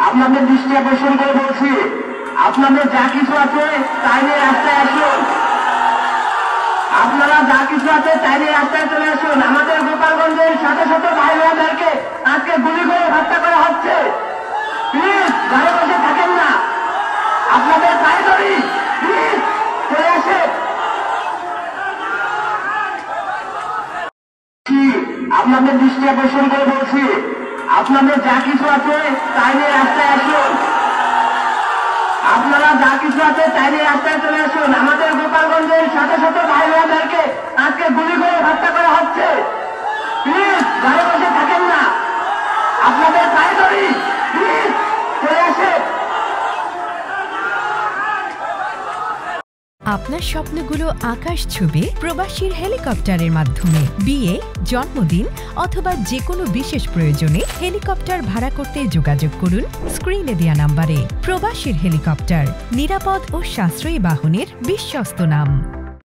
আপনাদের দৃষ্টি আকর্ষণ করে বলছি, আপনাদের যা কিছু আছে তাই নিয়ে রাস্তায় আসুন। আপনারা যা কিছু আছে তাই নিয়ে রাস্তায় চলে আসুন। আমাদের গোপালগঞ্জের শত শত ভাই বোনদেরকে আজকে গুলি করে হত্যা করা হচ্ছে। প্লিজ ঘরে বসে থাকেন না, আপনাদের পায়ে ধরি, প্লিজ চলে আসে। আপনাদের দৃষ্টি আকর্ষণ করে বলছি, আপনাদের যা কিছু আছে তাই নিয়ে রাস্তায় আসুন। আপনারা যা কিছু আছে তাই নিয়ে রাস্তায় চলে আসুন। আমাদের গোপালগঞ্জের শত শত ভাই বোনদেরকে আজকে গুলি করে হত্যা করা হচ্ছে। প্লিজ ঘরে বসে থাকেন না, আপনাদের পায়ে ধরি, প্লিজ চলে আসে। আপনার স্বপ্নগুলো আকাশ ছুবে প্রবাসীর হেলিকপ্টারের মাধ্যমে। বিয়ে, জন্মদিন অথবা যে কোনো বিশেষ প্রয়োজনে হেলিকপ্টার ভাড়া করতে যোগাযোগ করুন স্ক্রিনে দেয়া নাম্বারে। প্রবাসীর হেলিকপ্টার, নিরাপদ ও সাশ্রয়ী বাহনের বিশ্বস্ত নাম।